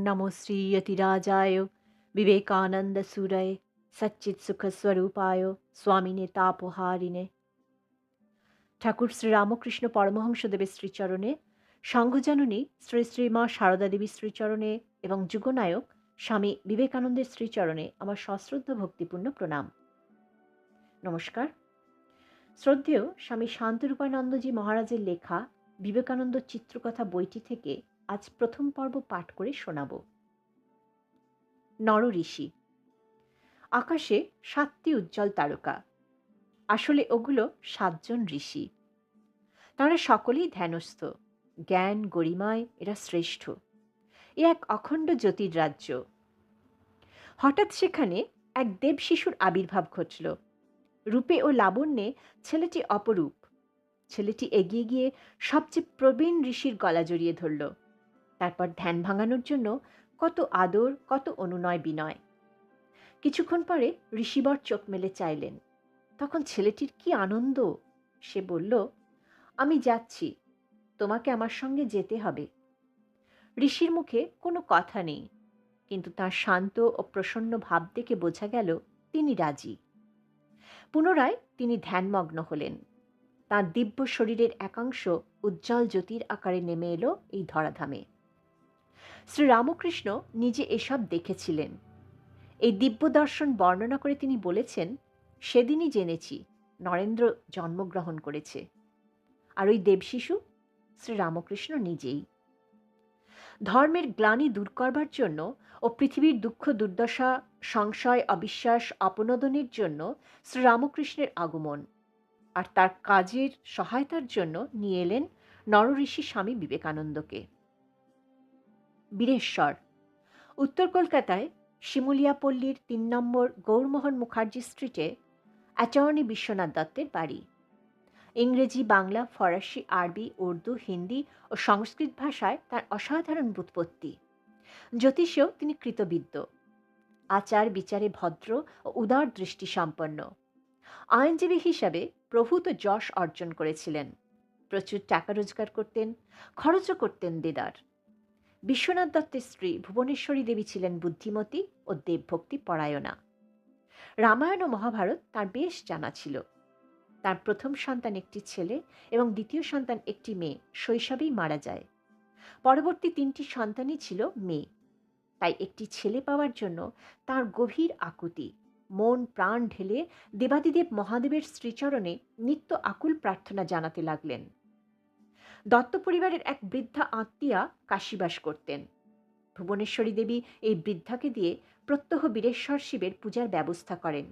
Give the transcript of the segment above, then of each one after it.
नमो श्रीयतिराजाय विवेकानन्दसूरये सच्चित्सुखस्वरूपाय स्वामिने तापहारिणे। ঠাকুর শ্রীরামকৃষ্ণ পরমহংসদেবের শ্রীচরণে, সংঘজননী শ্রী শ্রী মা সারদা দেবীর শ্রীচরণে এবং যুগনায়ক স্বামী বিবেকানন্দের শ্রীচরণে আমার সশ্রদ্ধ ভক্তিপূর্ণ প্রণাম। নমস্কার। শ্রদ্ধেয় স্বামী শান্তরূপানন্দজি মহারাজের লেখা বিবেকানন্দ চিত্রকথা বইটি থেকে আজ প্রথম পর্ব পাঠ করে শোনাব। নরঋষি। আকাশে 7টি উজ্জ্বল তারকা। আসলে ওগুলো 7 জন ঋষি। তাঁরা সকলেই ধ্যানস্থ, জ্ঞান গরিমায় এরা শ্রেষ্ঠ। এ এক অখণ্ড জ্যোতির রাজ্য। হঠাৎ সেখানে এক দেব শিশুর আবির্ভাব ঘটল। রূপে ও লাবণ্যে ছেলেটি অপরূপ। ছেলেটি এগিয়ে গিয়ে সবচেয়ে প্রবীণ ঋষির গলা জড়িয়ে ধরল। তারপর ধ্যান ভাঙানোর জন্য কত আদর, কত অনুনয় বিনয়। কিছুক্ষণ পরে ঋষিবর চোখ মেলে চাইলেন। তখন ছেলেটির কি আনন্দ! সে বলল, আমি যাচ্ছি, তোমাকে আমার সঙ্গে যেতে হবে। ঋষির মুখে কোনো কথা নেই, কিন্তু তার শান্ত ও প্রসন্ন ভাব দেখে বোঝা গেল তিনি রাজি। পুনরায় তিনি ধ্যানমগ্ন হলেন। তাঁর দিব্য শরীরের একাংশ উজ্জ্বল জ্যোতির আকারে নেমে এলো এই ধরাধামে। শ্রীরামকৃষ্ণ নিজে এসব দেখেছিলেন। এই দিব্য দর্শন বর্ণনা করে তিনি বলেছেন, সেদিনই জেনেছি নরেন্দ্র জন্মগ্রহণ করেছে। আর ওই দেবশিশু শ্রীরামকৃষ্ণ নিজেই। ধর্মের গ্লানি দূর করবার জন্য ও পৃথিবীর দুঃখ দুর্দশা, সংশয়, অবিশ্বাস, অপনোদনের জন্য শ্রীরামকৃষ্ণের আগমন, আর তার কাজের সহায়তার জন্য নিয়ে এলেন নরঋষি স্বামী বিবেকানন্দকে। বীরেশ্বর। উত্তর কলকাতায় শিমুলিয়াপল্লীর 3 নম্বর গৌরমোহন মুখার্জি স্ট্রিটে অ্যাটর্নি বিশ্বনাথ দত্তের বাড়ি। ইংরেজি, বাংলা, ফরাসি, আরবি, উর্দু, হিন্দি ও সংস্কৃত ভাষায় তার অসাধারণ ব্যুৎপত্তি। জ্যোতিষেও তিনি কৃতবিদ্য। আচার বিচারে ভদ্র ও উদার দৃষ্টি সম্পন্ন। আইনজীবী হিসাবে প্রভূত যশ অর্জন করেছিলেন। প্রচুর টাকা রোজগার করতেন, খরচও করতেন দেদার। বিশ্বনাথ দত্তের স্ত্রী ভুবনেশ্বরী দেবী ছিলেন বুদ্ধিমতী ও দেবভক্তি পরায়ণা। রামায়ণ ও মহাভারত তার বেশ জানা ছিল। তার প্রথম সন্তান একটি ছেলে এবং দ্বিতীয় সন্তান একটি মেয়ে শৈশবেই মারা যায়। পরবর্তী 3টি সন্তানই ছিল মেয়ে। তাই একটি ছেলে পাওয়ার জন্য তার গভীর আকুতি, মন প্রাণ ঢেলে দেবাদিদেব মহাদেবের শ্রীচরণে নিত্য আকুল প্রার্থনা জানাতে লাগলেন। দত্ত পরিবারের এক বৃদ্ধা আত্মীয়া কাশীবাস করতেন। ভুবনেশ্বরী দেবী এই বৃদ্ধাকে দিয়ে প্রত্যহ বীরেশ্বর শিবের পূজার ব্যবস্থা করেন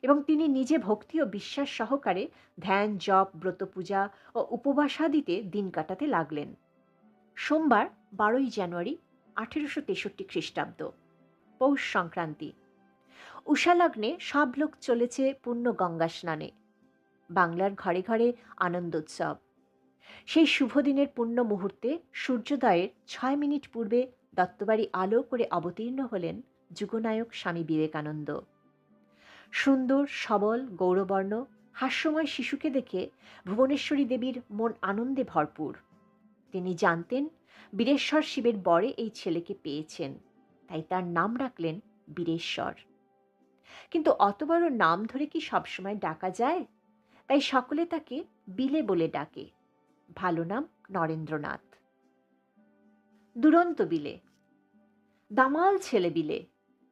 এবং তিনি নিজে ভক্তি ও বিশ্বাস সহকারে ধ্যান, জপ, ব্রত পূজা ও উপবাসাদিতে দিন কাটাতে লাগলেন। সোমবার 12ই জানুয়ারি 1863 খ্রিস্টাব্দ, পৌষ সংক্রান্তি। উষালগ্নে সব লোক চলেছে পূর্ণ গঙ্গা স্নানে। বাংলার ঘরে ঘরে আনন্দোৎসব। সেই শুভ দিনের পূর্ণ মুহূর্তে সূর্যোদয়ের 6 মিনিট পূর্বে দত্তবাড়ি আলো করে অবতীর্ণ হলেন যুগনায়ক স্বামী বিবেকানন্দ। সুন্দর, সবল, গৌরবর্ণ, হাস্যময় শিশুকে দেখে ভুবনেশ্বরী দেবীর মন আনন্দে ভরপুর। তিনি জানতেন বীরেশ্বর শিবের বরে এই ছেলেকে পেয়েছেন, তাই তার নাম রাখলেন বীরেশ্বর। কিন্তু অত বড় নাম ধরে কি সবসময় ডাকা যায়? তাই সকলে তাকে বিলে বলে ডাকে। ভালো নাম নরেন্দ্রনাথ। দুরন্ত বিলে। দামাল ছেলে বিলে,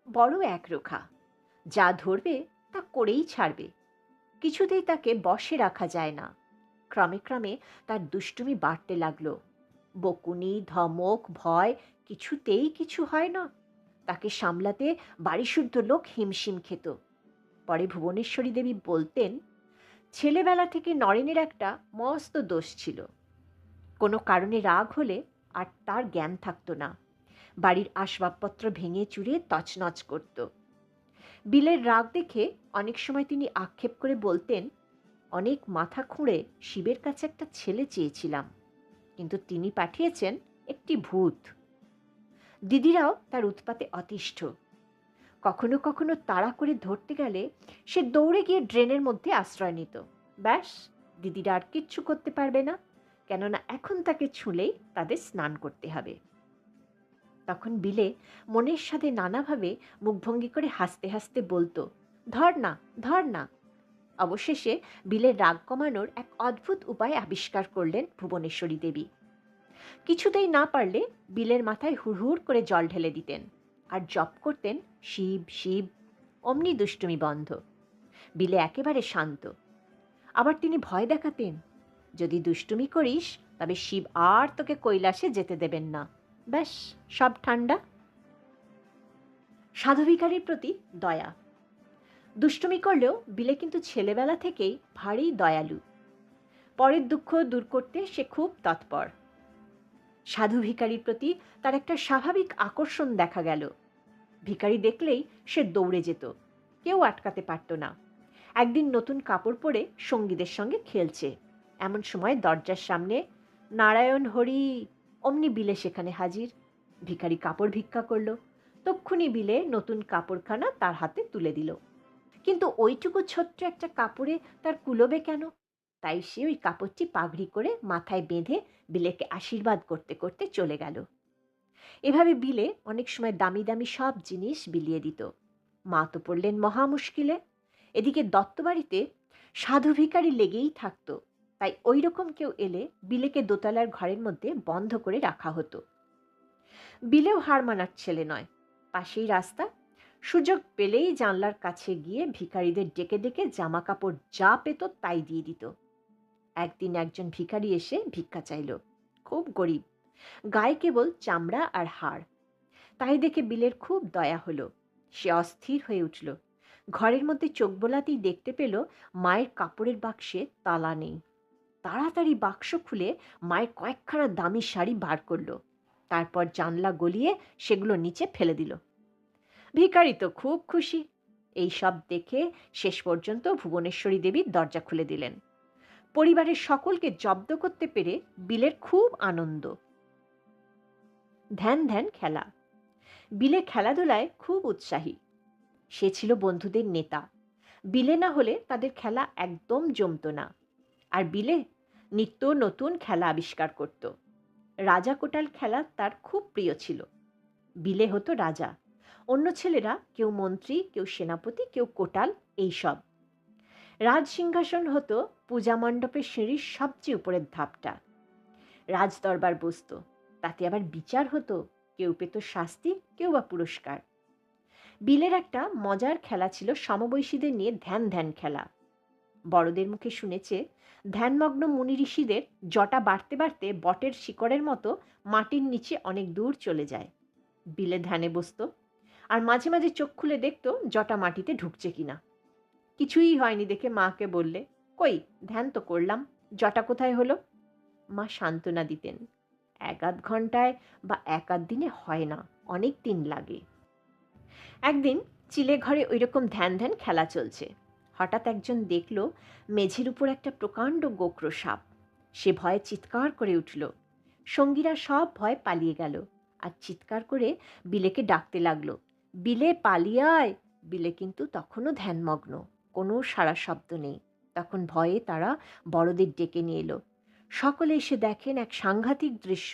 বড় একরোখা। যা ধরবে তা করেই ছাড়বে। কিছুতেই তাকে বশে রাখা যায় না। ক্রমে ক্রমে তার দুষ্টুমি বাড়তে লাগলো। বকুনি, ধমক, ভয় কিছুতেই কিছু হয় না। তাকে সামলাতে বাড়িশুদ্ধ লোক হিমশিম খেত। পরে ভুবনেশ্বরী দেবী বলতেন, ছেলেবেলা থেকে নরেনের একটা মস্ত দোষ ছিল। কোনো কারণে রাগ হলে আর তার জ্ঞান থাকতো না। বাড়ির আসবাবপত্র ভেঙে চুরে তছনছ করত। বিলের রাগ দেখে অনেক সময় তিনি আক্ষেপ করে বলতেন, অনেক মাথা খুঁড়ে শিবের কাছে একটা ছেলে চেয়েছিলাম, কিন্তু তিনি পাঠিয়েছেন একটি ভূত। দিদিরাও তার উৎপাতে অতিষ্ঠ। কখনো কখনো তাড়া করে ধরতে গেলে সে দৌড়ে গিয়ে ড্রেনের মধ্যে আশ্রয় নিত। ব্যাস, দিদিরা আর কিচ্ছু করতে পারবে না, কেননা এখন তাকে ছুঁলেই তাদের স্নান করতে হবে। তখন বিলে মনের সাথে নানাভাবে মুখভঙ্গি করে হাসতে হাসতে বলতো, ধর না, ধর না। অবশেষে বিলের রাগ কমানোর এক অদ্ভুত উপায় আবিষ্কার করলেন ভুবনেশ্বরী দেবী। কিছুতেই না পারলে বিলের মাথায় হুড়হুড় করে জল ঢেলে দিতেন আর জপ করতেন, শিব শিব। অমনি দুষ্টুমি বন্ধ। বিলে একেবারে শান্ত। আবার তিনি ভয় দেখাতেন, যদি দুষ্টুমি করিস তবে শিব আর তোকে কৈলাসে যেতে দেবেন না। ব্যাস, সব ঠান্ডা। সাধুভিকারীর প্রতি দয়া। দুষ্টুমি করলেও বিলে কিন্তু ছেলেবেলা থেকেই ভারী দয়ালু। পরের দুঃখ দূর করতে সে খুব তৎপর। সাধু ভিখারির প্রতি তার একটা স্বাভাবিক আকর্ষণ দেখা গেল। ভিখারি দেখলেই সে দৌড়ে যেত, কেউ আটকাতে পারত না। একদিন নতুন কাপড় পরে সঙ্গীদের সঙ্গে খেলছে, এমন সময় দরজার সামনে নারায়ণ হরি, অমনি বিলে সেখানে হাজির। ভিখারি কাপড় ভিক্ষা করল, তক্ষুনি বিলে নতুন কাপড়খানা তার হাতে তুলে দিল। কিন্তু ওইটুকু ছোট্ট একটা কাপড়ে তার কুলোবে কেন? তাই সে ওই কাপড়টি পাগড়ি করে মাথায় বেঁধে বিলেকে আশীর্বাদ করতে করতে চলে গেল। এভাবে বিলে অনেক সময় দামি দামি সব জিনিস বিলিয়ে দিত। মা তো পড়লেন মহা মুশকিলে। এদিকে দত্তবাড়িতে সাধু ভিখারি লেগেই থাকতো, তাই ওই রকম কেউ এলে বিলেকে দোতলার ঘরের মধ্যে বন্ধ করে রাখা হতো। বিলেও হার মানার ছেলে নয়। পাশেই রাস্তা, সুযোগ পেলেই জানলার কাছে গিয়ে ভিখারিদের ডেকে ডেকে জামা কাপড় যা পেত তাই দিয়ে দিত। একদিন একজন ভিখারি এসে ভিক্ষা চাইল, খুব গরিব, গায়ে কেবল চামড়া আর হাড়। তাই দেখে বিলের খুব দয়া হলো। সে অস্থির হয়ে উঠল। ঘরের মধ্যে চোখ বোলাতেই দেখতে পেল মায়ের কাপড়ের বাক্সে তালা নেই। তাড়াতাড়ি বাক্স খুলে মায়ের কয়েকখানা দামি শাড়ি বার করলো, তারপর জানলা গলিয়ে সেগুলো নিচে ফেলে দিল। ভিখারি তো খুব খুশি। এই সব দেখে শেষ পর্যন্ত ভুবনেশ্বরী দেবী দরজা খুলে দিলেন। পরিবারের সকলকে জব্দ করতে পেরে বিলের খুব আনন্দ। ধ্যান ধ্যান খেলা। বিলে খেলাধুলায় খুব উৎসাহী। সে ছিল বন্ধুদের নেতা। বিলে না হলে তাদের খেলা একদম জমতো না। আর বিলে নিত্য নতুন খেলা আবিষ্কার করত। রাজা কোটাল খেলা তার খুব প্রিয় ছিল। বিলে হতো রাজা, অন্য ছেলেরা কেউ মন্ত্রী, কেউ সেনাপতি, কেউ কোটাল, এইসব। রাজ সিংহাসন হতো পূজা মণ্ডপের সিঁড়ির সবচেয়ে উপরের ধাপটা। রাজ দরবার বসত, তাতে আবার বিচার হতো, কেউ পেত শাস্তি, কেউ বা পুরস্কার। বিলের একটা মজার খেলা ছিল সমবয়সীদের নিয়ে ধ্যান ধ্যান খেলা। বড়দের মুখে শুনেছে ধ্যানমগ্ন মুনি ঋষিদের জটা বাড়তে বাড়তে বটের শিকড়ের মতো মাটির নিচে অনেক দূর চলে যায়। বিলে ধ্যানে বসত আর মাঝে মাঝে চোখ খুলে দেখত জটা মাটিতে ঢুকছে কিনা। কিছুই হয়নি দেখে মাকে বললে, কই ধ্যান তো করলাম, জটা কোথায় হলো? মা সান্ত্বনা দিতেন, এক আধ ঘন্টায় বা এক আধ দিনে হয় না, অনেক দিন লাগে। একদিন চিলে ঘরে ওই রকম ধ্যান ধ্যান খেলা চলছে। হঠাৎ একজন দেখল মেঝের উপর একটা প্রকাণ্ড গোক্র সাপ। সে ভয়ে চিৎকার করে উঠল। সঙ্গীরা সব ভয় পালিয়ে গেল আর চিৎকার করে বিলেকে ডাকতে লাগলো, বিলে পালিয়ে আয়। বিলে কিন্তু তখনও ধ্যানমগ্ন, কোনো সাড়া শব্দ নেই। তখন ভয়ে তারা বড়দের ডেকে নিয়ে এলো। সকলে এসে দেখেন এক সাংঘাতিক দৃশ্য।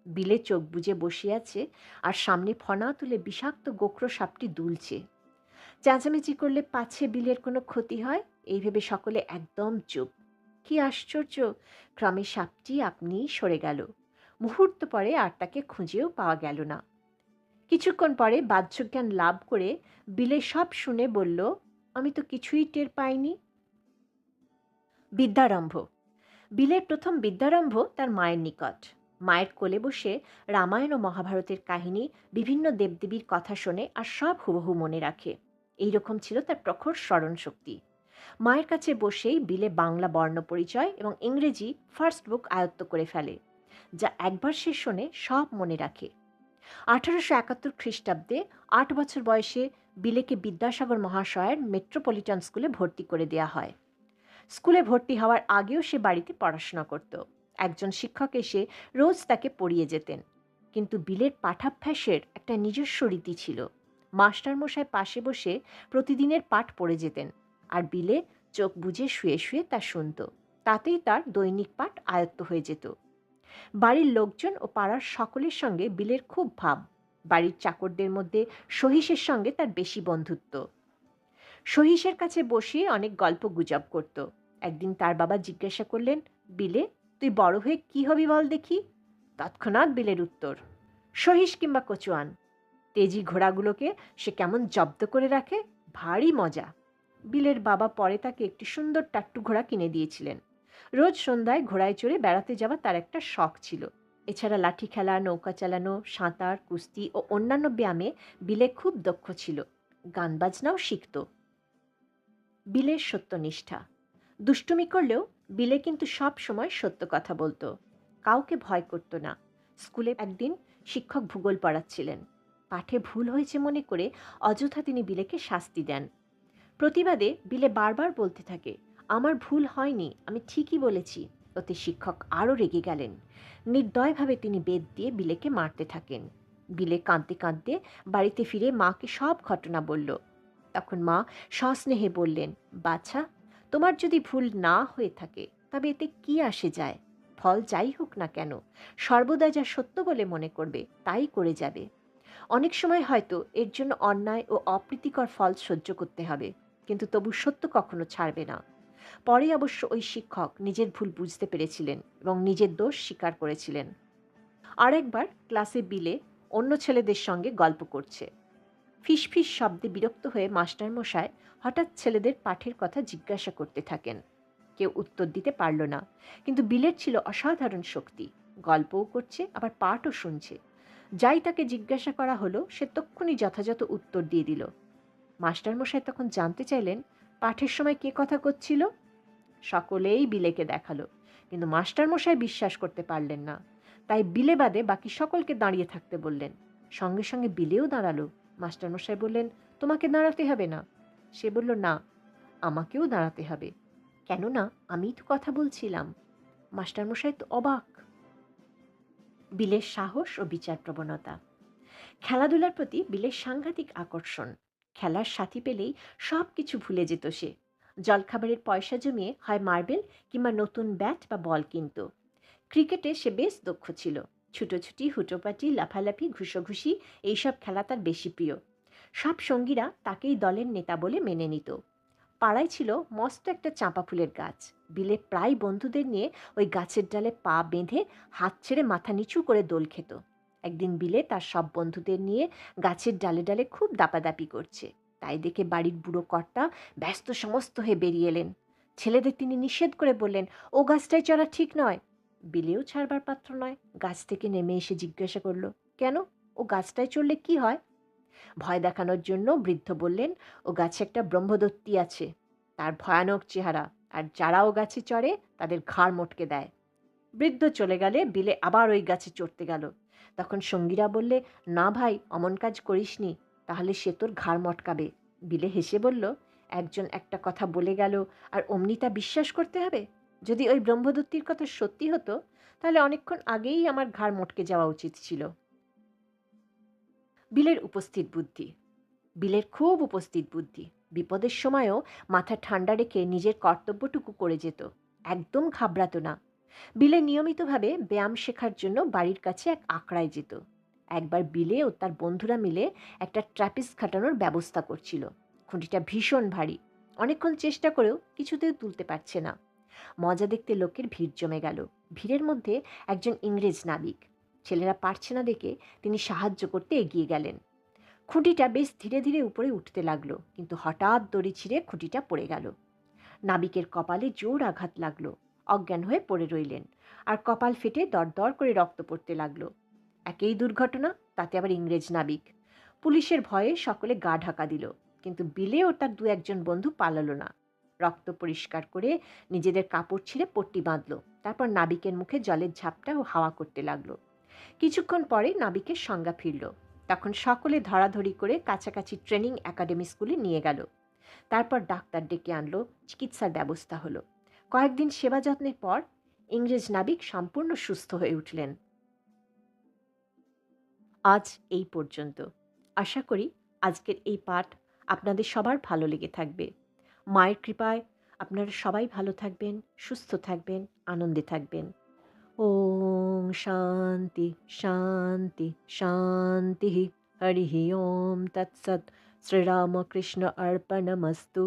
বিলে চোখ বুজে বসে আছে আর সামনে ফনা তুলে বিষাক্ত গোক্র সাপটি দুলছে। চেঁচামেচি করলে পাছে বিলের কোনো ক্ষতি হয়, এই ভেবে সকলে একদম চুপ। কি আশ্চর্য, ক্রমে সাপটি আপনিই সরে গেল। মুহূর্ত পরে আর তাকে খুঁজেও পাওয়া গেল না। কিছুক্ষণ পরে বাহ্যজ্ঞান লাভ করে বিলে সব শুনে বলল, আমি তো কিছুই টের পাইনি। বিদ্যারম্ভ। বিলের প্রথম বিদ্যারম্ভ তার মায়ের নিকট। মায়ের কোলে বসে রামায়ণ ও মহাভারতের কাহিনী, বিভিন্ন দেবদেবীর কথা শোনে আর সব হুবহু মনে রাখে। এইরকম ছিল তার প্রখর স্মরণ শক্তি। মায়ের কাছে বসেই বিলে বাংলা বর্ণ পরিচয় এবং ইংরেজি ফার্স্ট বুক আয়ত্ত করে ফেলে, যা একবার সে শোনে সব মনে রাখে। 1871 খ্রিস্টাব্দে 8 বছর বয়সে বিলেকে বিদ্যাসাগর মহাশয়ের মেট্রোপলিটন স্কুলে ভর্তি করে দেয়া হয়। স্কুলে ভর্তি হওয়ার আগেও সে বাড়িতে পড়াশোনা করত। একজন শিক্ষক এসে রোজ তাকে পড়িয়ে যেতেন। কিন্তু বিলের পাঠাভ্যাসের একটা নিজস্ব রীতি ছিল। মাস্টারমশাই পাশে বসে প্রতিদিনের পাঠ পড়ে যেতেন আর বিলে চোখ বুজে শুয়ে শুয়ে তা শুনত। তাতেই তার দৈনিক পাঠ আয়ত্ত হয়ে যেত। বাড়ির লোকজন ও পাড়ার সকলের সঙ্গে বিলের খুব ভাব। বাড়ির চাকরদের মধ্যে সহিসের সঙ্গে তার বেশি বন্ধুত্ব। সহিসের কাছে বসে অনেক গল্প গুজব করত। একদিন তার বাবা জিজ্ঞাসা করলেন, বিলে, তুই বড় হয়ে কি হবি বল দেখি? তৎক্ষণাৎ বিলের উত্তর, সহিস কিংবা কচুয়ান। তেজি ঘোড়াগুলোকে সে কেমন জব্দ করে রাখে, ভারী মজা। বিলের বাবা পরে তাকে একটি সুন্দর টাট্টু ঘোড়া কিনে দিয়েছিলেন। রোজ সন্ধ্যায় ঘোড়ায় চড়ে বেড়াতে যাওয়া তার একটা শখ ছিল। এছাড়া লাঠি খেলা, নৌকা চালানো, সাঁতার, কুস্তি ও অন্যান্য ব্যায়ামে বিলে খুব দক্ষ ছিল। গান বাজনাও শিখত। বিলের সত্যনিষ্ঠা। দুষ্টুমি করলেও বিলে কিন্তু সব সময় সত্য কথা বলতো। কাউকে ভয় করত না। স্কুলে একদিন শিক্ষক ভূগোল পড়াচ্ছিলেন। পাঠে ভুল হয়েছে মনে করে অযথা তিনি বিলেকে শাস্তি দেন। প্রতিবাদে বিলে বারবার বলতে থাকে, আমার ভুল হয়নি, আমি ঠিকই বলেছি। ওতে শিক্ষক আরও রেগে গেলেন। নির্দয়ভাবে তিনি বেত দিয়ে বিলেকে মারতে থাকেন। বিলে কাঁদতে কাঁদতে বাড়িতে ফিরে মাকে সব ঘটনা বলল। তখন মা সস্নেহে বললেন, বাছা, তোমার যদি ভুল না হয়ে থাকে তবে এতে কি আসে যায়? ফল যাই হোক না কেন, সর্বদা যা সত্য বলে মনে করবে তাই করে যাবে। অনেক সময় হয়তো এর জন্য অন্যায় ও অপ্রীতিকর ফল সহ্য করতে হবে, কিন্তু তবু সত্য কখনো ছাড়বে না। পরে অবশ্য ওই শিক্ষক নিজের ভুল বুঝতে পেরেছিলেন এবং নিজের দোষ স্বীকার করেছিলেন। আরেকবার ক্লাসে বিলে অন্য ছেলেদের সঙ্গে গল্প করছে। ফিসফিস শব্দে বিরক্ত হয়ে মাস্টারমশাই হঠাৎ ছেলেদের পাঠের কথা জিজ্ঞাসা করতে থাকেন। কেউ উত্তর দিতে পারল না, কিন্তু বিলের ছিল অসাধারণ শক্তি। গল্পও করছে, আবার পাঠও শুনছে। যাই তাকে জিজ্ঞাসা করা হলো সে তক্ষুনি যথাযথ উত্তর দিয়ে দিল। মাস্টারমশাই তখন জানতে চাইলেন, পাঠের সময় কে কথা করছিল? সকলেই বিলেকে দেখালো, কিন্তু মাস্টারমশাই বিশ্বাস করতে পারলেন না। তাই বিলে বাদে বাকি সকলকে দাঁড়িয়ে থাকতে বললেন। সঙ্গে সঙ্গে বিলেও দাঁড়ালো। মাস্টারমশাই বললেন, তোমাকে দাঁড়াতে হবে না। সে বলল, না, আমাকেও দাঁড়াতে হবে, কেননা আমিই তো কথা বলছিলাম। মাস্টারমশাই তো অবাক। বিলের সাহস ও বিচার প্রবণতা। খেলাধুলার প্রতি বিলের সাংঘাতিক আকর্ষণ। খেলার সাথী পেলেই সব কিছু ভুলে যেত সে। জলখাবারের পয়সা জমিয়ে হয় মার্বেল কিংবা নতুন ব্যাট বা বল কিনত। ক্রিকেটে সে বেশ দক্ষ ছিল। ছুটোছুটি, হুটোপাটি, লাফালাফি, ঘুষোঘুষি এইসব খেলা তার বেশি প্রিয়। সব সঙ্গীরা তাকেই দলের নেতা বলে মেনে নিত। পাড়ায় ছিল মস্ত একটা চাঁপা ফুলের গাছ। বিলে প্রায় বন্ধুদের নিয়ে ওই গাছের ডালে পা বেঁধে হাত ছেড়ে মাথা নিচু করে দোল খেত। একদিন বিলে তার সব বন্ধুদের নিয়ে গাছের ডালে ডালে খুব দাপাদাপি করছে। তাই দেখে বাড়ির বুড়ো কর্তা ব্যস্ত সমস্ত হয়ে বেরিয়ে এলেন। ছেলেদের তিনি নিষেধ করে বললেন, ও গাছটায় চড়া ঠিক নয়। বিলেও ছাড়বার পাত্র নয়। গাছ থেকে নেমে এসে জিজ্ঞাসা করল, কেন, ও গাছটায় চড়লে কি হয়? ভয় দেখানোর জন্য বৃদ্ধ বললেন, ও গাছে একটা ব্রহ্মদত্তী আছে, তার ভয়ানক চেহারা, আর যারা ও গাছে চড়ে তাদের ঘাড় মটকে দেয়। বৃদ্ধ চলে গেলে বিলে আবার ওই গাছে চড়তে গেল। তখন সঙ্গীরা বললে, না ভাই, অমন কাজ করিসনি, তাহলে সে তোর ঘাড় মটকাবে। বিলে হেসে বলল, একজন একটা কথা বলে গেল আর অমনি তা বিশ্বাস করতে হবে? যদি ওই ব্রহ্মদত্তীর কথা সত্যি হতো তাহলে অনেকক্ষণ আগেই আমার ঘাড় মটকে যাওয়া উচিত ছিল। বিলের উপস্থিত বুদ্ধি। বিলের খুব উপস্থিত বুদ্ধি। বিপদের সময়ও মাথা ঠান্ডা রেখে নিজের কর্তব্যটুকু করে যেত। একদম ঘাবড়াতো না। বিলে নিয়মিতভাবে ব্যায়াম শেখার জন্য বাড়ির কাছে এক আখড়ায় যেত। একবার বিলে ও তার বন্ধুরা মিলে একটা ট্র্যাপিস খাটানোর ব্যবস্থা করছিল। খুঁটিটা ভীষণ ভারী। অনেকক্ষণ চেষ্টা করেও কিছুতেই তুলতে পারছে না। মজা দেখতে লোকের ভিড় জমে গেল। ভিড়ের মধ্যে একজন ইংরেজ নাবিক। ছেলেরা পারছে না দেখে তিনি সাহায্য করতে এগিয়ে গেলেন। খুঁটিটা বেশ ধীরে ধীরে উপরে উঠতে লাগলো, কিন্তু হঠাৎ দড়ি ছিঁড়ে খুঁটিটা পড়ে গেল। নাবিকের কপালে জোর আঘাত লাগলো। অজ্ঞান হয়ে পড়ে রইলেন, আর কপাল ফেটে দরদর করে রক্ত পড়তে লাগলো। একেই দুর্ঘটনা, তাতে আবার ইংরেজ নাবিক। পুলিশের ভয়ে সকলে গা ঢাকা দিল, কিন্তু বিলে ও তার দু একজন বন্ধু পালালো না। রক্ত পরিষ্কার করে নিজেদের কাপড় ছিঁড়ে পট্টি বাঁধলো। তারপর নাবিকের মুখে জলের ঝাপটা ও হাওয়া করতে লাগলো। কিছুক্ষণ পরে নাবিকের সংজ্ঞা ফিরল। তখন সকলে ধরাধরি করে কাছাকাছি ট্রেনিং একাডেমি স্কুলে নিয়ে গেল। তারপর ডাক্তার ডেকে আনলো, চিকিৎসার ব্যবস্থা হলো। কয়েকদিন সেবা যত্নের পর ইংরেজ নাবিক সম্পূর্ণ সুস্থ হয়ে উঠলেন। আজ এই পর্যন্ত। আশা করি আজকের এই পাঠ আপনাদের সবার ভালো লেগে থাকবে। মায়ের কৃপায় আপনারা সবাই ভালো থাকবেন, সুস্থ থাকবেন, আনন্দে থাকবেন। ॐ शान्ति शान्ति शान्तिः हरिः ॐ तत्सत् श्रीरामकृष्ण अर्पणमस्तु।